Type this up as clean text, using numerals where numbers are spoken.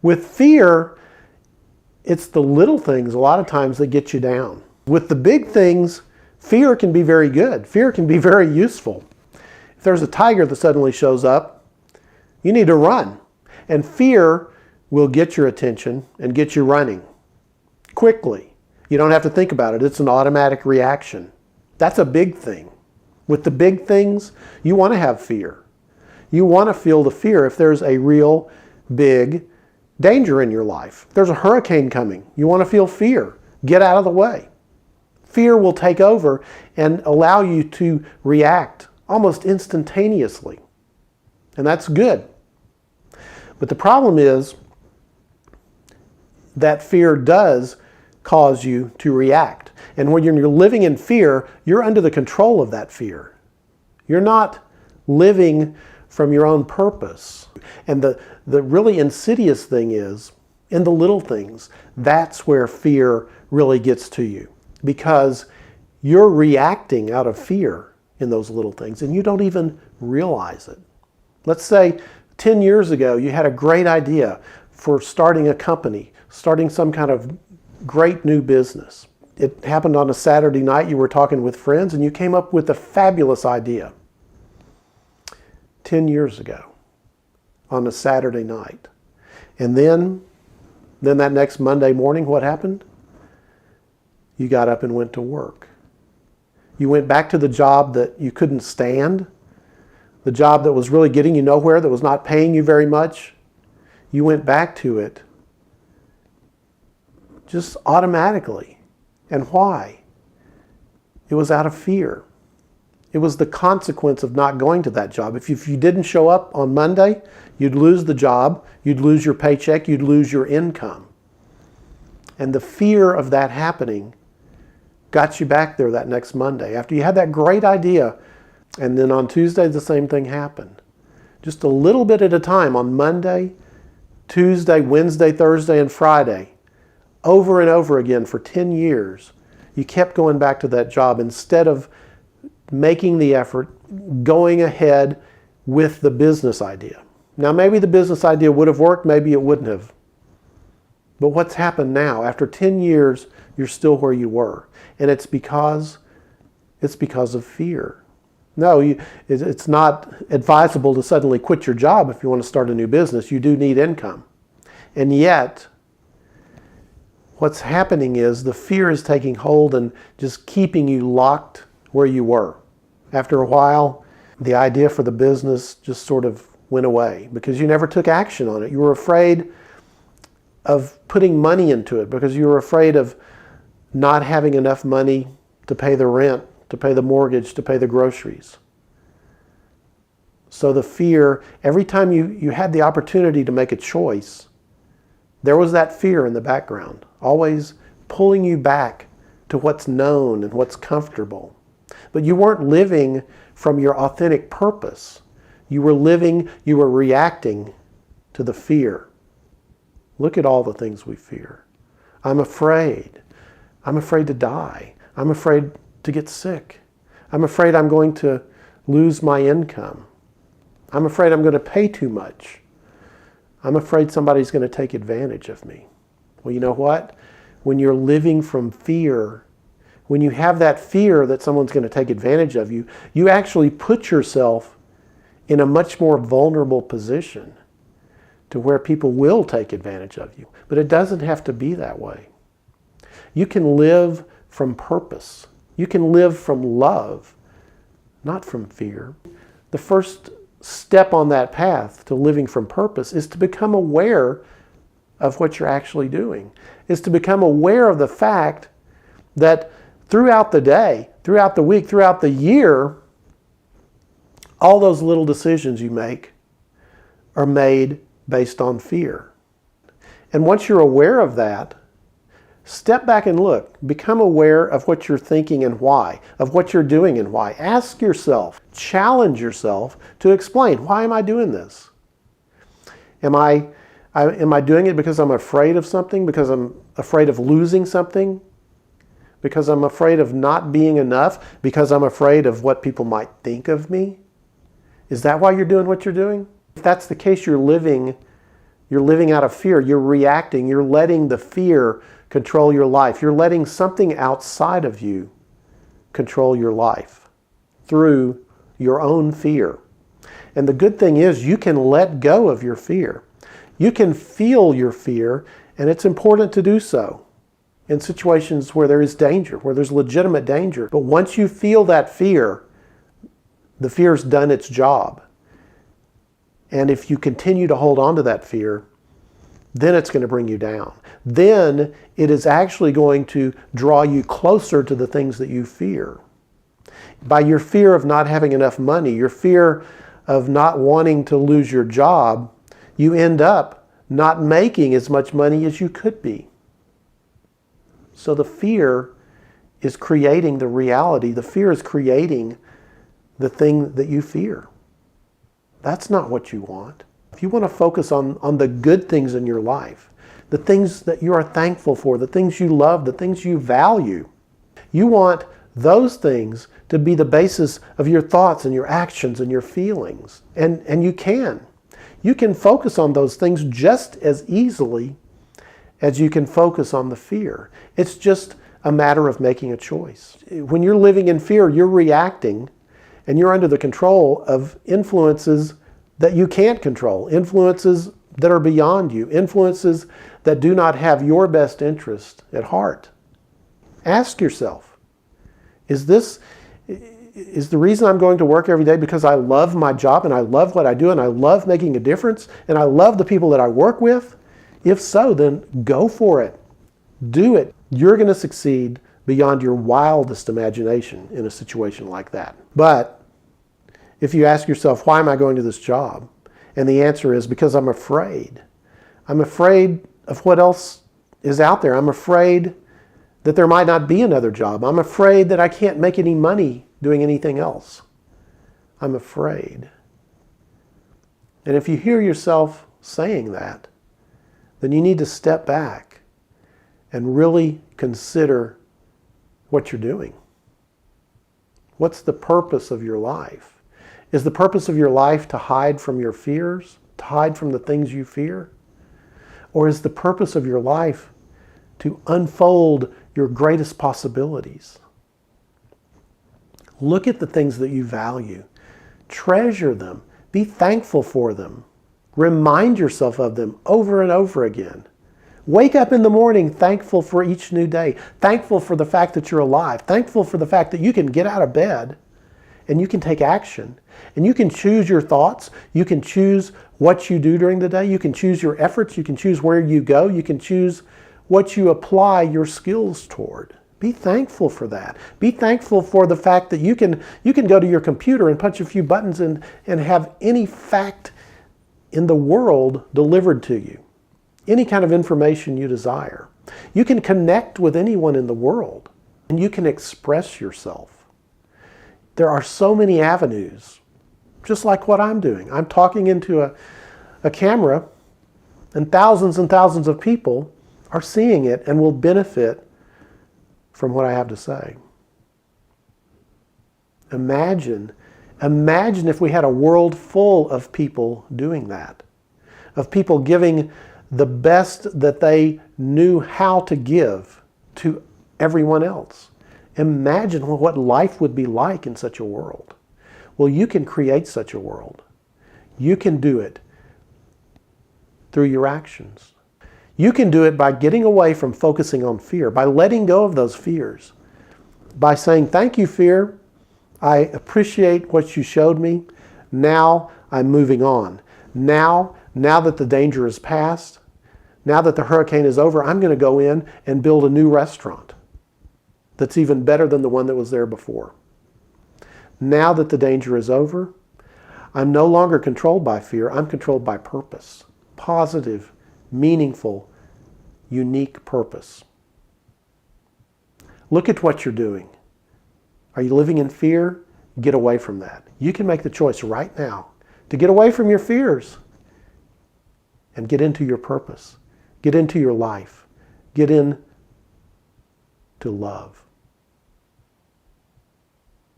With fear, it's the little things a lot of times that get you down. With the big things, fear can be very good. Fear can be very useful. If there's a tiger that suddenly shows up, you need to run. And fear will get your attention and get you running quickly. You don't have to think about it. It's an automatic reaction. That's a big thing. With the big things, you want to have fear. You want to feel the fear if there's a real big danger in your life. If there's a hurricane coming, you want to feel fear. Get out of the way. Fear will take over and allow you to react almost instantaneously. And that's good. But the problem is that fear does cause you to react. And when you're living in fear, you're under the control of that fear. You're not living from your own purpose. And the really insidious thing is, in the little things, that's where fear really gets to you. Because you're reacting out of fear in those little things, and you don't even realize it. Let's say 10 years ago, you had a great idea for starting a company, starting some kind of great new business. It happened on a Saturday night. You were talking with friends, and you came up with a fabulous idea. 10 years ago on a Saturday night. And then that next Monday morning, what happened? You got up and went to work. You went back to the job that you couldn't stand, the job that was really getting you nowhere, that was not paying you very much. You went back to it just automatically. And why? It was out of fear. It was the consequence of not going to that job. If you didn't show up on Monday, you'd lose the job, you'd lose your paycheck, you'd lose your income. And the fear of that happening got you back there that next Monday after you had that great idea. And then on Tuesday, the same thing happened. Just a little bit at a time on Monday, Tuesday, Wednesday, Thursday, and Friday. Over and over again for 10 years, you kept going back to that job instead of making the effort, going ahead with the business idea. Now, maybe the business idea would have worked, maybe it wouldn't have. But what's happened now? After 10 years, you're still where you were. And it's because of fear. No, it's not advisable to suddenly quit your job if you want to start a new business. You do need income. And yet, what's happening is the fear is taking hold and just keeping you locked where you were. After a while, the idea for the business just sort of went away because you never took action on it. You were afraid of putting money into it because you were afraid of not having enough money to pay the rent, to pay the mortgage, to pay the groceries. So the fear, every time you had the opportunity to make a choice, there was that fear in the background, always pulling you back to what's known and what's comfortable. But you weren't living from your authentic purpose. You were reacting to the fear. Look at all the things we fear. I'm afraid. I'm afraid to die. I'm afraid to get sick. I'm afraid I'm going to lose my income. I'm afraid I'm going to pay too much. I'm afraid somebody's going to take advantage of me. Well, you know what? When you're living from fear, when you have that fear that someone's going to take advantage of you, you actually put yourself in a much more vulnerable position to where people will take advantage of you. But it doesn't have to be that way. You can live from purpose. You can live from love, not from fear. The first step on that path to living from purpose is to become aware of what you're actually doing, is to become aware of the fact that throughout the day, throughout the week, throughout the year, all those little decisions you make are made based on fear. And once you're aware of that, step back and look. Become aware of what you're thinking and why, of what you're doing and why. Ask yourself, challenge yourself to explain, why am I doing this? Am I doing it because I'm afraid of something? Because I'm afraid of losing something? Because I'm afraid of not being enough? Because I'm afraid of what people might think of me? Is that why you're doing what you're doing? If that's the case, you're living You're living out of fear. You're reacting. You're letting the fear control your life. You're letting something outside of you control your life through your own fear. And the good thing is you can let go of your fear. You can feel your fear, and it's important to do so in situations where there is danger, where there's legitimate danger. But once you feel that fear, the fear's done its job. And if you continue to hold on to that fear, then it's going to bring you down. Then it is actually going to draw you closer to the things that you fear. By your fear of not having enough money, your fear of not wanting to lose your job, you end up not making as much money as you could be. So the fear is creating the reality. The fear is creating the thing that you fear. That's not what you want. If you want to focus on the good things in your life, the things that you are thankful for, the things you love, the things you value, you want those things to be the basis of your thoughts and your actions and your feelings. And you can. You can focus on those things just as easily as you can focus on the fear. It's just a matter of making a choice. When you're living in fear, you're reacting and you're under the control of influences that you can't control, influences that are beyond you, influences that do not have your best interest at heart. Ask yourself, is the reason I'm going to work every day because I love my job and I love what I do and I love making a difference and I love the people that I work with? If so, then go for it. Do it. You're going to succeed beyond your wildest imagination in a situation like that. But if you ask yourself, why am I going to this job? And the answer is because I'm afraid. I'm afraid of what else is out there. I'm afraid that there might not be another job. I'm afraid that I can't make any money doing anything else. I'm afraid. And if you hear yourself saying that, then you need to step back and really consider what you're doing. What's the purpose of your life? Is the purpose of your life to hide from your fears, to hide from the things you fear? Or is the purpose of your life to unfold your greatest possibilities? Look at the things that you value. Treasure them. Be thankful for them. Remind yourself of them over and over again. Wake up in the morning thankful for each new day. Thankful for the fact that you're alive. Thankful for the fact that you can get out of bed and you can take action. And you can choose your thoughts. You can choose what you do during the day. You can choose your efforts. You can choose where you go. You can choose what you apply your skills toward. Be thankful for that. Be thankful for the fact that you can go to your computer and punch a few buttons and have any fact in the world delivered to you. Any kind of information you desire. You can connect with anyone in the world and you can express yourself. There are so many avenues, just like what I'm doing. I'm talking into a camera and thousands of people are seeing it and will benefit from what I have to say. Imagine if we had a world full of people doing that, of people giving the best that they knew how to give to everyone else. Imagine what life would be like in such a world. Well, you can create such a world. You can do it through your actions. You can do it by getting away from focusing on fear, by letting go of those fears, by saying, thank you, fear. I appreciate what you showed me. Now I'm moving on. Now that the danger is past, now that the hurricane is over, I'm going to go in and build a new restaurant that's even better than the one that was there before. Now that the danger is over, I'm no longer controlled by fear. I'm controlled by purpose. Positive, meaningful, unique purpose. Look at what you're doing. Are you living in fear? Get away from that. You can make the choice right now to get away from your fears and get into your purpose. Get into your life. Get in to love.